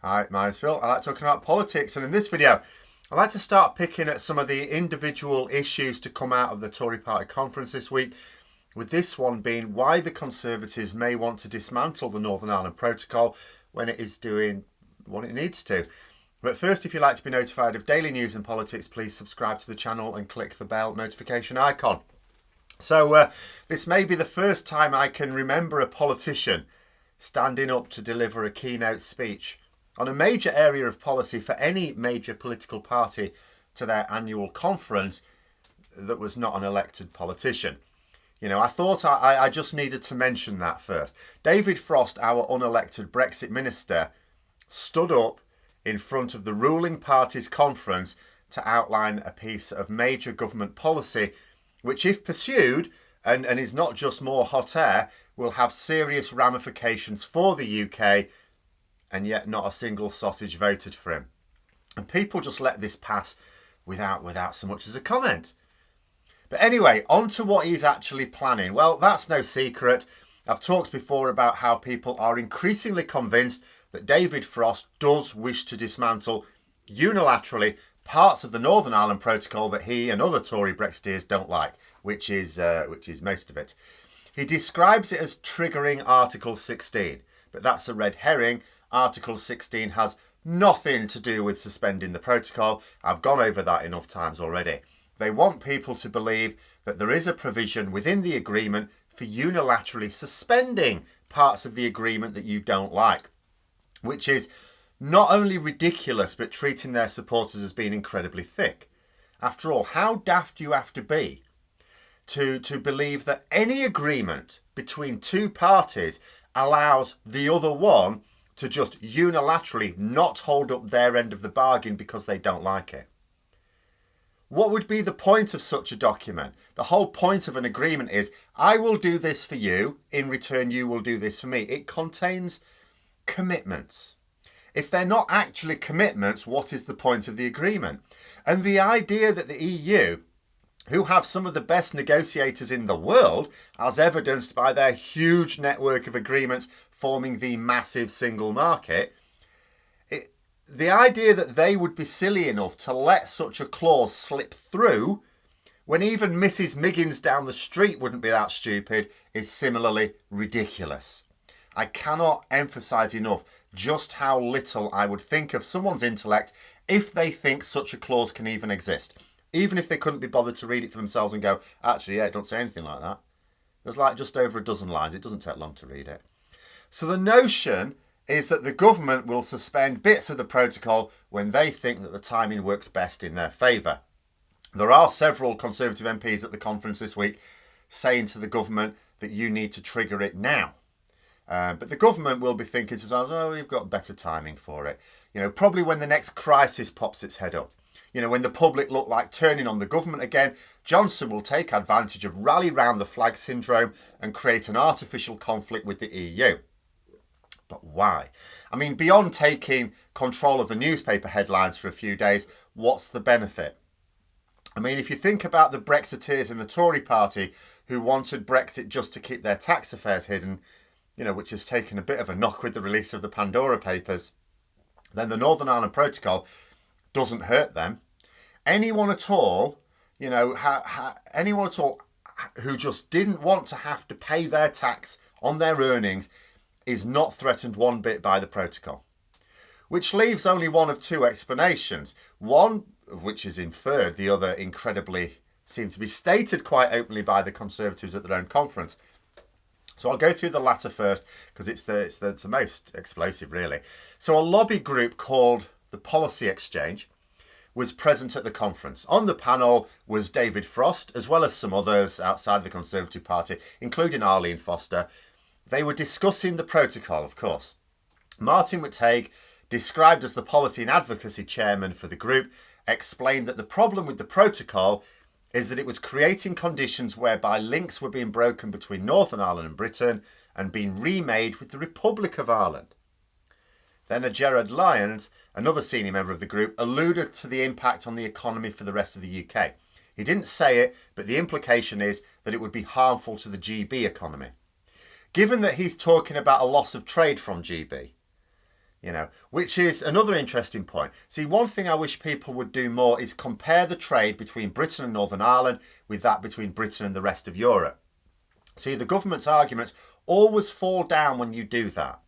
Hi, my name's Phil. I like talking about politics, and in this video, I'd like to start picking at some of the individual issues to come out of the Tory party conference this week, with this one being why the Conservatives may want to dismantle the Northern Ireland Protocol when it is doing what it needs to. But first, if you'd like to be notified of daily news and politics, please subscribe to the channel and click the bell notification icon. So this may be the first time I can remember a politician standing up to deliver a keynote speech on a major area of policy for any major political party to their annual conference that was not an elected politician. You know, I thought I just needed to mention that first. David Frost, our unelected Brexit minister, stood up in front of the ruling party's conference to outline a piece of major government policy which, if pursued, and is not just more hot air, will have serious ramifications for the UK, and yet not a single sausage voted for him. And people just let this pass without so much as a comment. But anyway, on to what he's actually planning. Well, that's no secret. I've talked before about how people are increasingly convinced that David Frost does wish to dismantle unilaterally parts of the Northern Ireland Protocol that he and other Tory Brexiteers don't like, which is most of it. He describes it as triggering Article 16, but that's a red herring. Article 16 has nothing to do with suspending the protocol. I've gone over that enough times already. They want people to believe that there is a provision within the agreement for unilaterally suspending parts of the agreement that you don't like, which is not only ridiculous, but treating their supporters as being incredibly thick. After all, how daft do you have to be to believe that any agreement between two parties allows the other one to just unilaterally not hold up their end of the bargain because they don't like it? What would be the point of such a document? The whole point of an agreement is, I will do this for you, in return you will do this for me. It contains commitments. If they're not actually commitments, what is the point of the agreement? And the idea that the EU, who have some of the best negotiators in the world, as evidenced by their huge network of agreements forming the massive single market, the idea that they would be silly enough to let such a clause slip through when even Mrs. Miggins down the street wouldn't be that stupid is similarly ridiculous. I cannot emphasise enough just how little I would think of someone's intellect if they think such a clause can even exist. Even if they couldn't be bothered to read it for themselves and go, actually, yeah, don't say anything like that. There's like just over a dozen lines. It doesn't take long to read it. So the notion is that the government will suspend bits of the protocol when they think that the timing works best in their favour. There are several Conservative MPs at the conference this week saying to the government that you need to trigger it now. But the government will be thinking to themselves, oh, we've got better timing for it. You know, probably when the next crisis pops its head up. You know, when the public look like turning on the government again, Johnson will take advantage of rally round the flag syndrome and create an artificial conflict with the EU. But why? I mean, beyond taking control of the newspaper headlines for a few days, what's the benefit? I mean, if you think about the Brexiteers in the Tory party who wanted Brexit just to keep their tax affairs hidden, you know, which has taken a bit of a knock with the release of the Pandora Papers, then the Northern Ireland Protocol doesn't hurt them. Anyone at all, you know, anyone at all who just didn't want to have to pay their tax on their earnings is not threatened one bit by the protocol. Which leaves only one of two explanations. One of which is inferred, the other incredibly seemed to be stated quite openly by the Conservatives at their own conference. So I'll go through the latter first because it's the most explosive, really. So a lobby group called the Policy Exchange was present at the conference. On the panel was David Frost, as well as some others outside of the Conservative Party, including Arlene Foster. They were discussing the protocol, of course. Martin McTague, described as the policy and advocacy chairman for the group, explained that the problem with the protocol is that it was creating conditions whereby links were being broken between Northern Ireland and Britain and being remade with the Republic of Ireland. Then Gerard Lyons, another senior member of the group, alluded to the impact on the economy for the rest of the UK. He didn't say it, but the implication is that it would be harmful to the GB economy. Given that he's talking about a loss of trade from GB, which is another interesting point. See, one thing I wish people would do more is compare the trade between Britain and Northern Ireland with that between Britain and the rest of Europe. See, the government's arguments always fall down when you do that.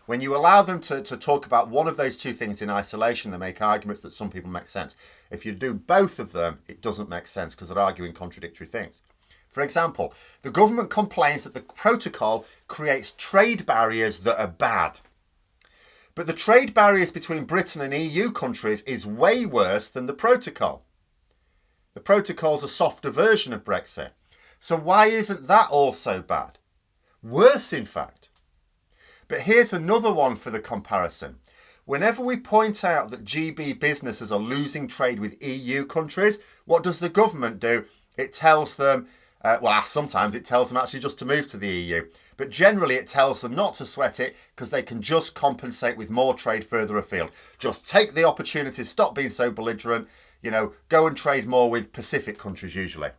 When you allow them to talk about one of those two things in isolation, they make arguments that some people make sense. If you do both of them, it doesn't make sense because they're arguing contradictory things. For example, the government complains that the protocol creates trade barriers that are bad. But the trade barriers between Britain and EU countries is way worse than the protocol. The protocol's a softer version of Brexit. So why isn't that also bad? Worse, in fact. But here's another one for the comparison. Whenever we point out that GB businesses are losing trade with EU countries, what does the government do? It tells them, sometimes it tells them actually just to move to the EU. But generally it tells them not to sweat it because they can just compensate with more trade further afield. Just take the opportunity, stop being so belligerent, go and trade more with Pacific countries usually.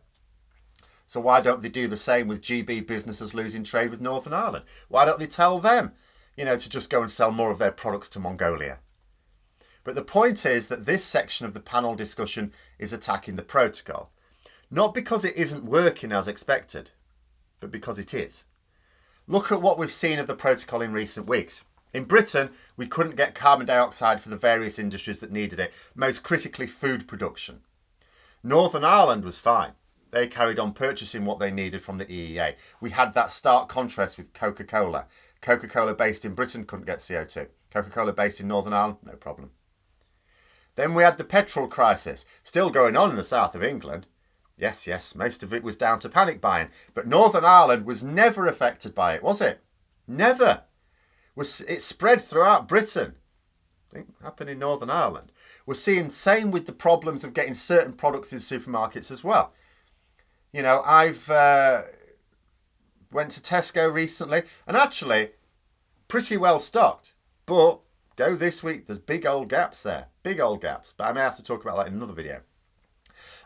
So why don't they do the same with GB businesses losing trade with Northern Ireland? Why don't they tell them, to just go and sell more of their products to Mongolia? But the point is that this section of the panel discussion is attacking the protocol. Not because it isn't working as expected, but because it is. Look at what we've seen of the protocol in recent weeks. In Britain, we couldn't get carbon dioxide for the various industries that needed it, most critically food production. Northern Ireland was fine. They carried on purchasing what they needed from the EEA. We had that stark contrast with Coca-Cola. Coca-Cola based in Britain couldn't get CO2. Coca-Cola based in Northern Ireland, no problem. Then we had the petrol crisis, still going on in the south of England. Yes, most of it was down to panic buying. But Northern Ireland was never affected by it, was it? Never. It spread throughout Britain. I think it happened in Northern Ireland. We're seeing the same with the problems of getting certain products in supermarkets as well. I've went to Tesco recently and actually pretty well stocked. But go this week, there's big old gaps there. Big old gaps. But I may have to talk about that in another video.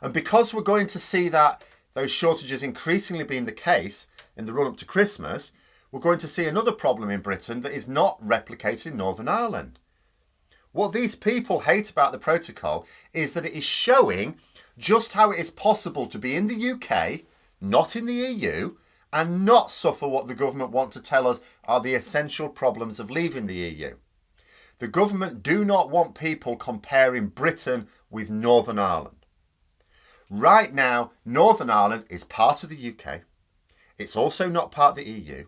And because we're going to see those shortages increasingly being the case in the run-up to Christmas, we're going to see another problem in Britain that is not replicated in Northern Ireland. What these people hate about the protocol is that it is showing just how it is possible to be in the UK, not in the EU, and not suffer what the government want to tell us are the essential problems of leaving the EU. The government do not want people comparing Britain with Northern Ireland. Right now, Northern Ireland is part of the UK. It's also not part of the EU.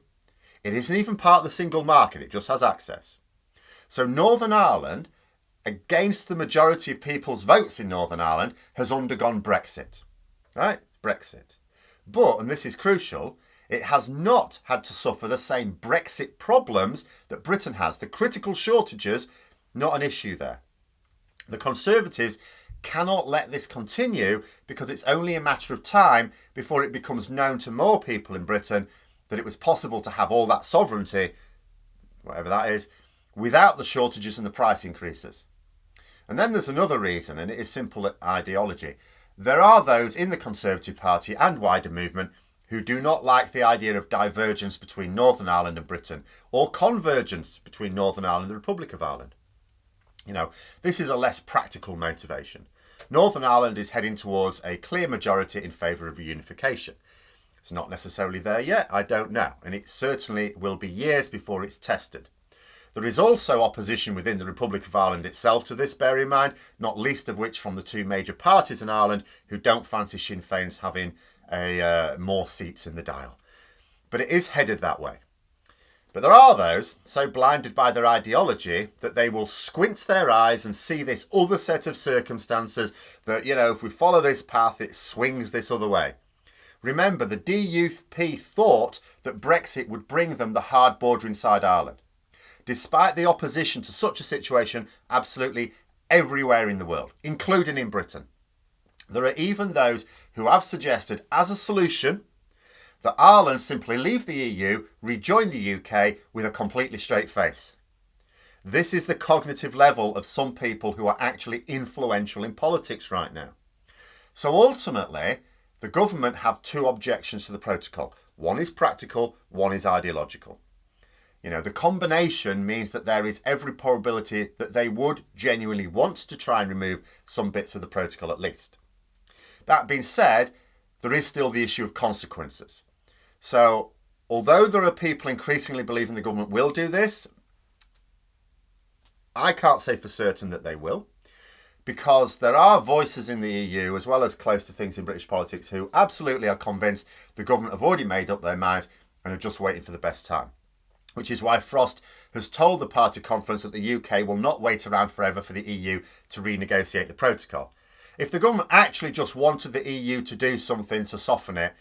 It isn't even part of the single market. It just has access. So Northern Ireland, against the majority of people's votes in Northern Ireland, has undergone Brexit. Right? Brexit. But, and this is crucial, it has not had to suffer the same Brexit problems that Britain has. The critical shortages, not an issue there. The Conservatives cannot let this continue because it's only a matter of time before it becomes known to more people in Britain that it was possible to have all that sovereignty, whatever that is, without the shortages and the price increases. And then there's another reason, and it is simple ideology. There are those in the Conservative Party and wider movement who do not like the idea of divergence between Northern Ireland and Britain, or convergence between Northern Ireland and the Republic of Ireland. This is a less practical motivation. Northern Ireland is heading towards a clear majority in favour of reunification. It's not necessarily there yet, I don't know, and it certainly will be years before it's tested. There is also opposition within the Republic of Ireland itself to this, bear in mind, not least of which from the two major parties in Ireland who don't fancy Sinn Féin's having more seats in the dial. But it is headed that way. But there are those so blinded by their ideology that they will squint their eyes and see this other set of circumstances that, if we follow this path, it swings this other way. Remember, the DUP thought that Brexit would bring them the hard border inside Ireland. Despite the opposition to such a situation absolutely everywhere in the world, including in Britain. There are even those who have suggested as a solution that Ireland simply leave the EU, rejoin the UK with a completely straight face. This is the cognitive level of some people who are actually influential in politics right now. So ultimately, the government have two objections to the protocol. One is practical, one is ideological. You know, the combination means that there is every probability that they would genuinely want to try and remove some bits of the protocol at least. That being said, there is still the issue of consequences. So, although there are people increasingly believing the government will do this, I can't say for certain that they will, because there are voices in the EU, as well as close to things in British politics, who absolutely are convinced the government have already made up their minds and are just waiting for the best time. Which is why Frost has told the party conference that the UK will not wait around forever for the EU to renegotiate the protocol. If the government actually just wanted the EU to do something to soften it,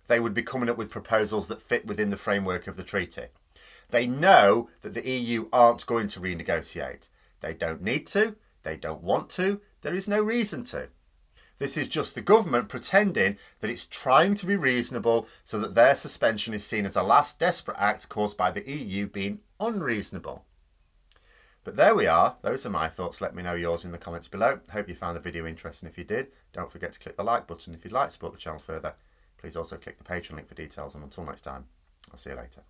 they would be coming up with proposals that fit within the framework of the treaty. They know that the EU aren't going to renegotiate. They don't need to, they don't want to, there is no reason to. This is just the government pretending that it's trying to be reasonable so that their suspension is seen as a last desperate act caused by the EU being unreasonable. But there we are. Those are my thoughts. Let me know yours in the comments below. Hope you found the video interesting. If you did, don't forget to click the like button. If you'd like to support the channel further, please also click the Patreon link for details. And until next time, I'll see you later.